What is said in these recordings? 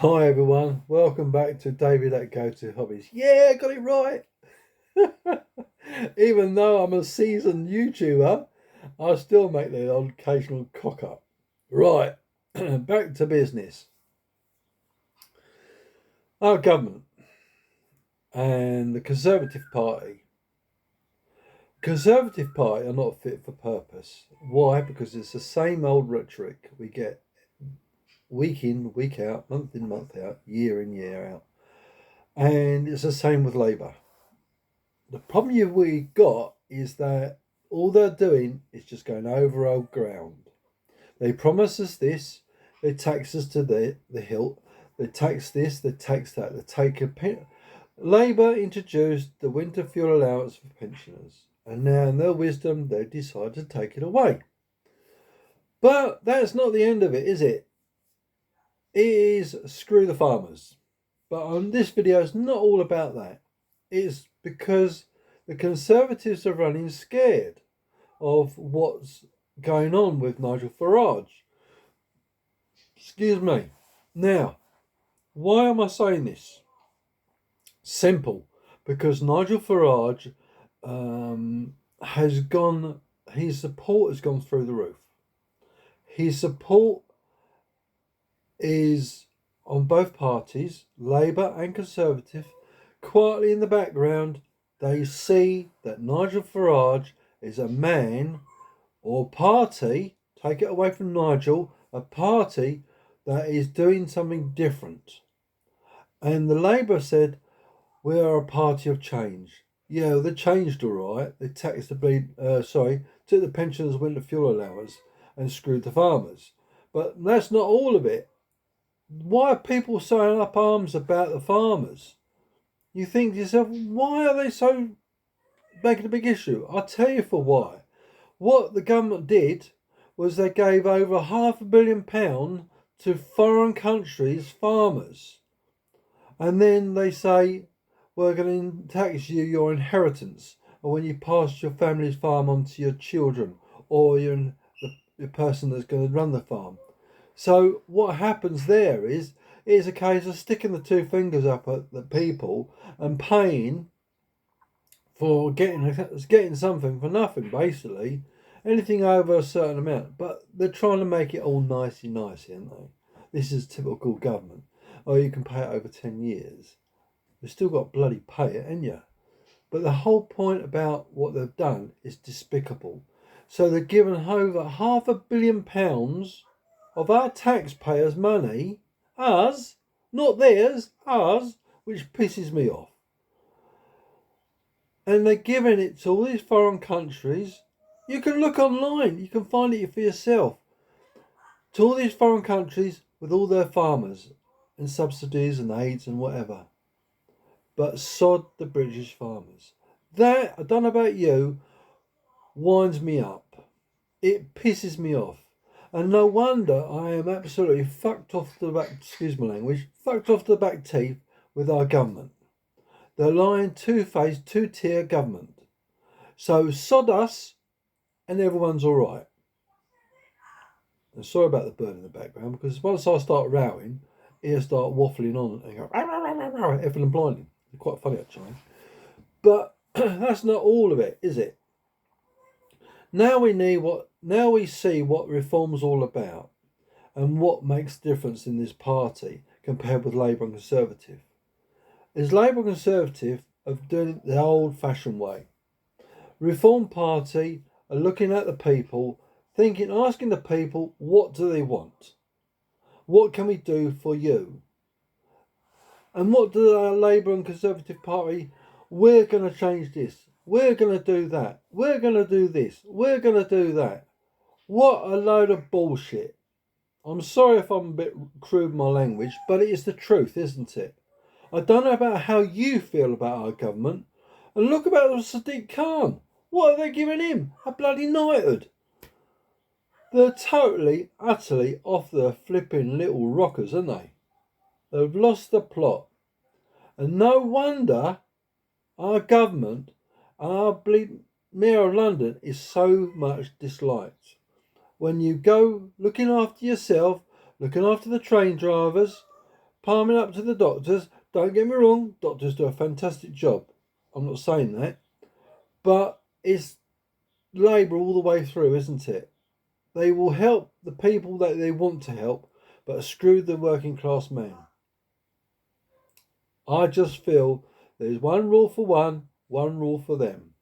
Hi everyone, welcome back to David at Go To Hobbies. Yeah, got it right. Even though I'm a seasoned YouTuber, I still make the occasional cock up. Right, back to business. Our government and the Conservative Party. Conservative Party are not fit for purpose. Why? Because it's the same old rhetoric we get week in, week out, month in, month out, year in, year out. And it's the same with Labour. The problem we got is that all they're doing is just going over old ground. They promise us this, they tax us to the hilt, they tax this, they tax that, they take Labour introduced the winter fuel allowance for pensioners, and now in their wisdom they decide to take it away. But that's not the end of it, is it? It is screw the farmers. But on this video, it's not all about that. It's because the Conservatives are running scared of what's going on with Nigel Farage. Excuse me. Now, why am I saying this? Simple. Because Nigel Farage his support has gone through the roof. His support is on both parties, Labour and Conservative. Quietly in the background, they see that Nigel Farage is a man or party, take it away from Nigel, a party that is doing something different. And the Labour said, we are a party of change. Yeah, they changed all right. They taxed took the pensioners' winter fuel allowance and screwed the farmers. But that's not all of it. Why are people signing up arms about the farmers? You think to yourself, why are they so making a big issue? I'll tell you for why. What the government did was they gave over £500 million to foreign countries' farmers. And then they say, we're going to tax you your inheritance, or when you pass your family's farm on to your children, or the person that's going to run the farm. So what happens there is a case of sticking the two fingers up at the people and paying for getting something for nothing, basically. Anything over a certain amount. But they're trying to make it all nicey, aren't they? This is typical government. Oh, you can pay it over 10 years. You've still got bloody pay it, ain't you? But the whole point about what they've done is despicable. So they're given over £500 million of our taxpayers' money, us, not theirs, us, which pisses me off. And they're giving it to all these foreign countries. You can look online, you can find it for yourself. To all these foreign countries with all their farmers and subsidies and aids and whatever. But sod the British farmers. That, I don't know about you, winds me up. It pisses me off. And no wonder I am absolutely fucked off the back, excuse my language, fucked off the back teeth with our government. They're lying two-faced, two-tier government. So sod us and everyone's all right. And sorry about the bird in the background, because once I start rowing, he'll start waffling on and go, effing and blinding. It's quite funny actually. But that's not all of it, is it? Now we see what reform's all about and what makes difference in this party compared with Labour and Conservative. Is Labour and Conservative of doing it the old-fashioned way. Reform Party are looking at the people, asking the people, what do they want? What can we do for you? And what do our Labour and Conservative Party? We're going to change this. We're going to do that. We're going to do this. We're going to do that. What a load of bullshit. I'm sorry if I'm a bit crude in my language, but it is the truth, isn't it? I don't know about how you feel about our government. And look about Sadiq Khan. What are they giving him? A bloody knighthood. They're totally, utterly off their flipping little rockers, aren't they? They've lost the plot. And no wonder our government and our Mayor of London is so much disliked. When you go looking after yourself, looking after the train drivers, palming up to the doctors. Don't get me wrong, doctors do a fantastic job. I'm not saying that. But it's Labour all the way through, isn't it? They will help the people that they want to help, but screw the working class man. I just feel there's one rule for one rule for them.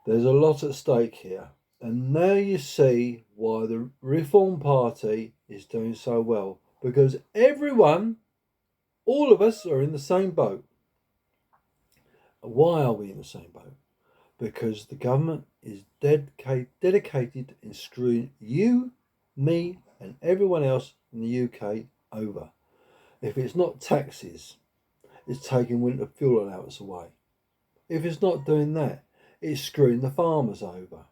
There's a lot at stake here. And now you see why the Reform Party is doing so well. Because everyone, all of us, are in the same boat. Why are we in the same boat? Because the government is dedicated in screwing you, me, and everyone else in the UK over. If it's not taxes, it's taking winter fuel allowance away. If it's not doing that, it's screwing the farmers over.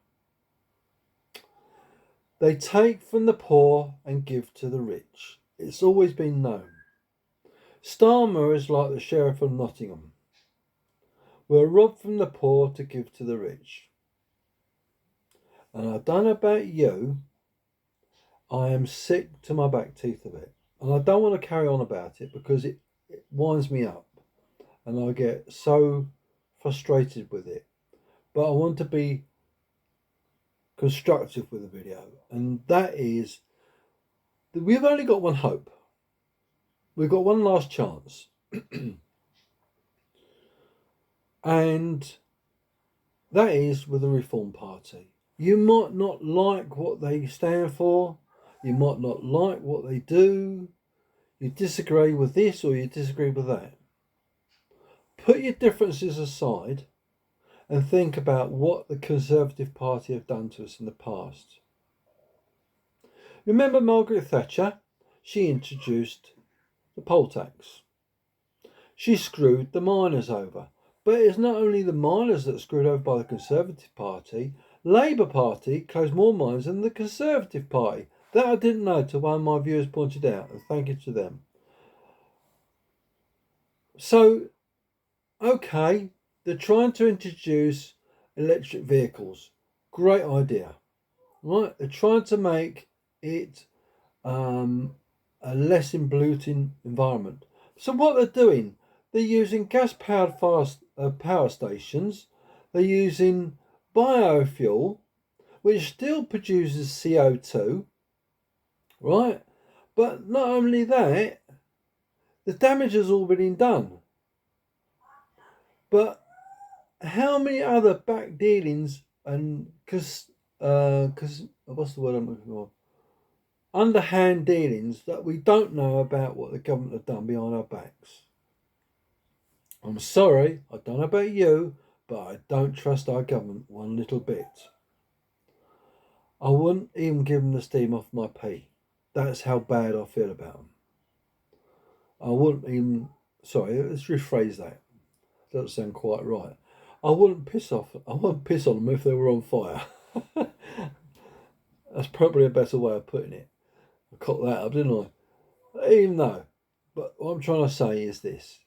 They take from the poor and give to the rich. It's always been known. Starmer is like the sheriff of Nottingham. We're robbed from the poor to give to the rich. And I don't know about you, I am sick to my back teeth of it. And I don't want to carry on about it because it winds me up. And I get so frustrated with it. But I want to be constructive with the video. And that is that we've only got one hope. We've got one last chance. And that is with the Reform Party. You might not like what they stand for. You might not like what they do. You disagree with this or you disagree with that. Put your differences aside and think about what the Conservative Party have done to us in the past. Remember Margaret Thatcher? She introduced the poll tax. She screwed the miners over. But it's not only the miners that are screwed over by the Conservative Party. Labour Party closed more mines than the Conservative Party. That I didn't know till one of my viewers pointed out, and thank you to them. So, okay, they're trying to introduce electric vehicles. Great idea. Right? They're trying to make it a less polluting environment. So what they're doing, they're using gas-powered power stations. They're using biofuel, which still produces CO2, right? But not only that, the damage has all been done. But how many other back dealings and what's the word I'm looking for? Underhand dealings that we don't know about what the government have done behind our backs. I'm sorry, I don't know about you, but I don't trust our government one little bit. I wouldn't even give them the steam off my pee. That's how bad I feel about them. I wouldn't even... Sorry, let's rephrase that. Doesn't sound quite right. I wouldn't piss on them if they were on fire. That's probably a better way of putting it. I caught that up, didn't I? Even though. But what I'm trying to say is this.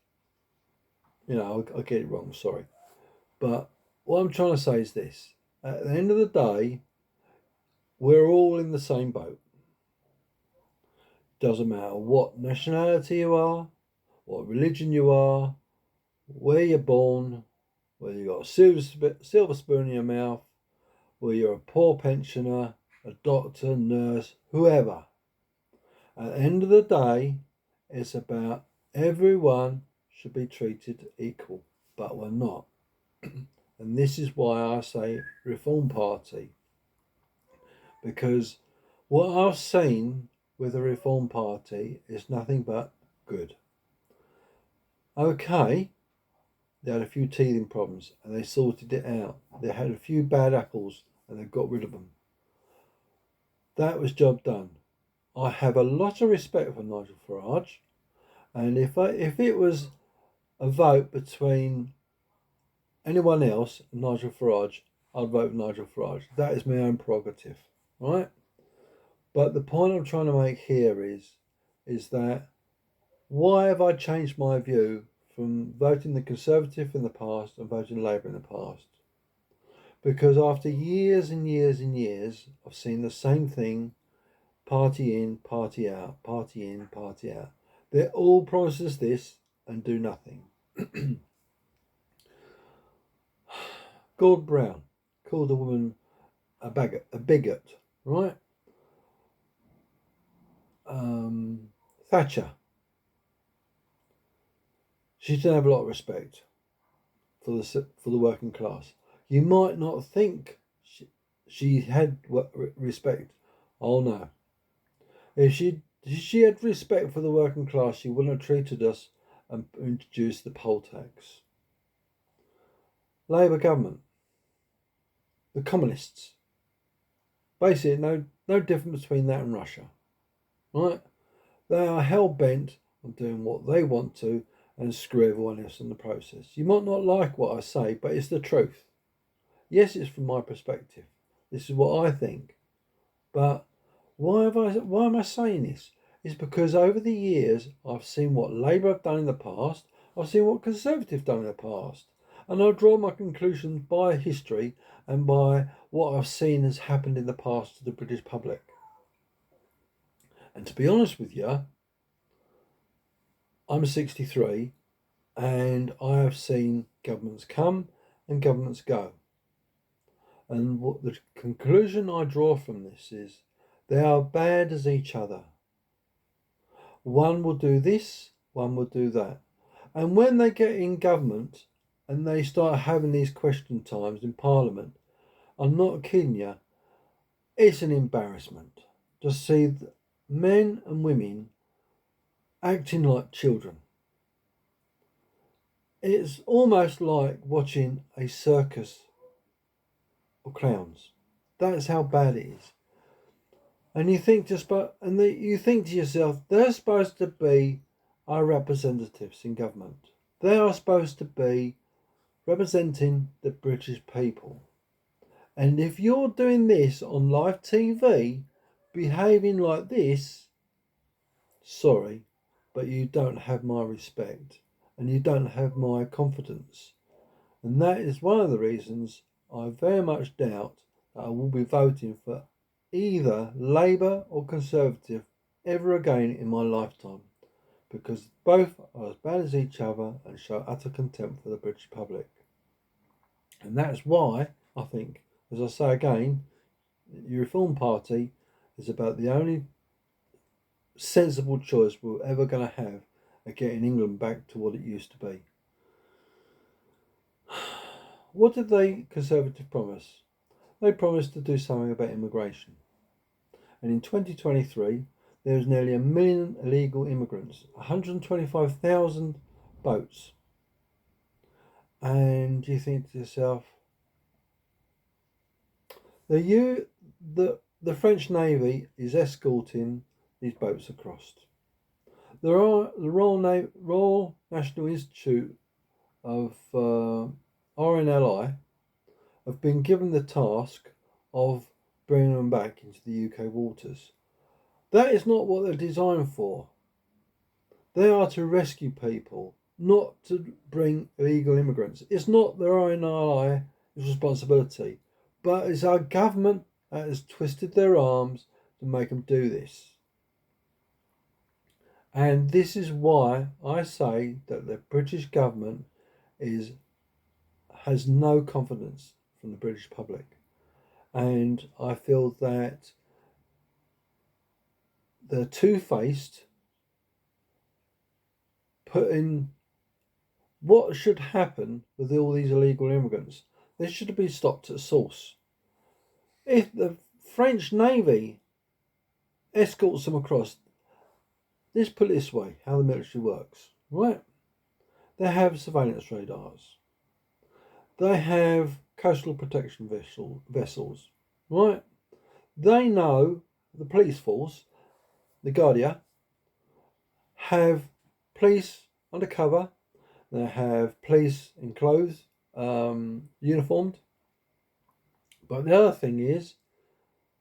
You know, I get it wrong, sorry. But what I'm trying to say is this. At the end of the day, we're all in the same boat. Doesn't matter what nationality you are, what religion you are, where you're born, whether you've got a silver spoon in your mouth, whether you're a poor pensioner, a doctor, nurse, whoever. At the end of the day, it's about everyone should be treated equal, but we're not. And this is why I say Reform Party. Because what I've seen with the Reform Party is nothing but good. Okay, they had a few teething problems and they sorted it out. They had a few bad apples and they got rid of them. That was job done. I have a lot of respect for Nigel Farage, and if it was a vote between anyone else and Nigel Farage, I'd vote Nigel Farage. That is my own prerogative, right? But the point I'm trying to make here is that why have I changed my view from voting the Conservative in the past and voting Labour in the past? Because after years and years and years, I've seen the same thing party in, party out, party in, party out. They all promise us this and do nothing. Gord Brown called a woman a bigot, right? Thatcher, she didn't have a lot of respect for the working class. You might not think she had respect. Oh no! If she had respect for the working class, she wouldn't have treated us and introduced the poll tax. Labour government, the communists. Basically, no difference between that and Russia, right? They are hell bent on doing what they want to and screw everyone else in the process. You might not like what I say, but it's the truth. Yes, it's from my perspective. This is what I think. But why am I saying this? It's because over the years I've seen what Labour have done in the past, I've seen what Conservative have done in the past. And I draw my conclusions by history and by what I've seen has happened in the past to the British public. And to be honest with you, I'm 63 and I have seen governments come and governments go. And what the conclusion I draw from this is they are bad as each other. One will do this, one will do that. And when they get in government and they start having these question times in Parliament, I'm not kidding you, it's an embarrassment to see men and women acting like children. It's almost like watching a circus of clowns. That's how bad it is. And you think you think to yourself, they're supposed to be our representatives in government. They are supposed to be representing the British people. And if you're doing this on live TV, behaving like this, sorry, but you don't have my respect and you don't have my confidence. And that is one of the reasons I very much doubt that I will be voting for either Labour or Conservative ever again in my lifetime, because both are as bad as each other and show utter contempt for the British public. And that's why I think, as I say again, the Reform Party is about the only sensible choice we're ever going to have at getting England back to what it used to be. What did the Conservative promise? They promised to do something about immigration. And in 2023, there was nearly 1 million illegal immigrants, 125,000 boats. And you think to yourself, the French Navy is escorting these boats across. The Royal National Institute of RNLI have been given the task of bringing them back into the UK waters. That is not what they're designed for. They are to rescue people, not to bring illegal immigrants. It's not the RNLI's responsibility, but it's our government that has twisted their arms to make them do this. And this is why I say that the British government has no confidence from the British public. And I feel that they're two-faced, putting what should happen with all these illegal immigrants. They should be stopped at source. If the French Navy escorts them across, let's put it this way, how the military works, right? They have surveillance radars. They have coastal protection vessels, right? They know the police force, the Guardia, have police undercover. They have police in clothes, uniformed. But the other thing is,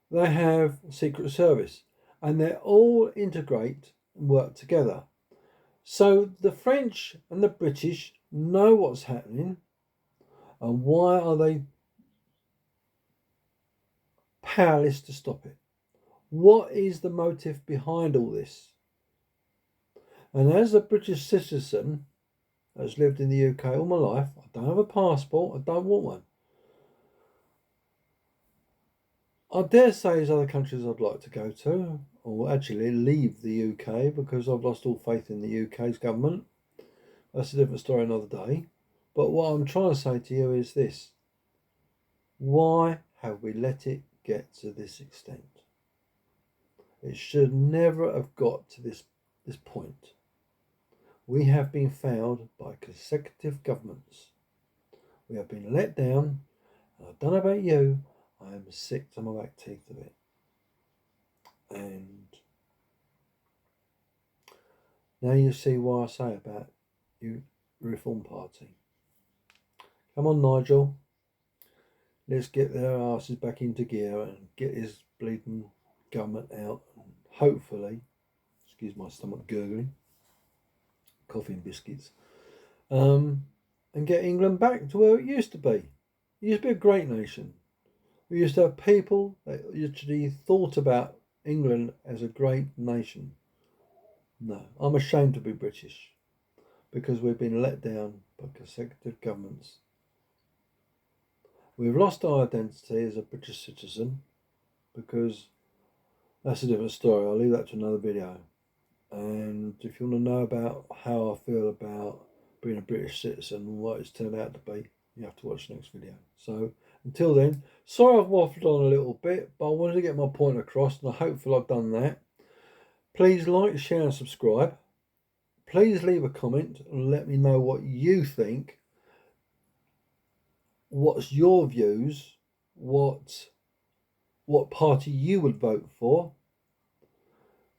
they have Secret Service, and they all integrate and work together. So the French and the British know what's happening, and why are they powerless to stop it? What is the motive behind all this? And as a British citizen that's lived in the UK all my life, I don't have a passport, I don't want one. I dare say there's other countries I'd like to go to, or actually leave the UK because I've lost all faith in the UK's government. That's a different story another day. But what I'm trying to say to you is this. Why have we let it get to this extent? It should never have got to this point. We have been failed by consecutive governments. We have been let down, and I don't know about you, I am sick to my back teeth of it. And now you see why I say about you, Reform Party. Come on, Nigel. Let's get their asses back into gear and get his bleeding government out. And hopefully, excuse my stomach gurgling, coffee and biscuits, and get England back to where it used to be. It used to be a great nation. We used to have people that actually thought about England as a great nation. No, I'm ashamed to be British because we've been let down by consecutive governments. We've lost our identity as a British citizen because that's a different story. I'll leave that to another video. And if you want to know about how I feel about being a British citizen and what it's turned out to be, you have to watch the next video. So until then, sorry I've waffled on a little bit, but I wanted to get my point across and I hopefully I've done that. Please like, share and subscribe. Please leave a comment and let me know what you think. What's your views? What party you would vote for?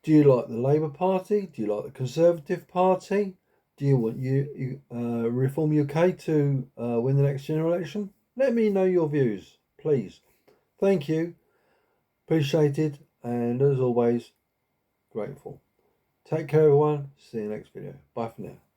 Do you like the Labour Party? Do you like the Conservative Party? Do you want Reform UK to win the next general election? Let me know your views, please. Thank you. Appreciated. And as always, grateful. Take care, everyone. See you next video. Bye for now.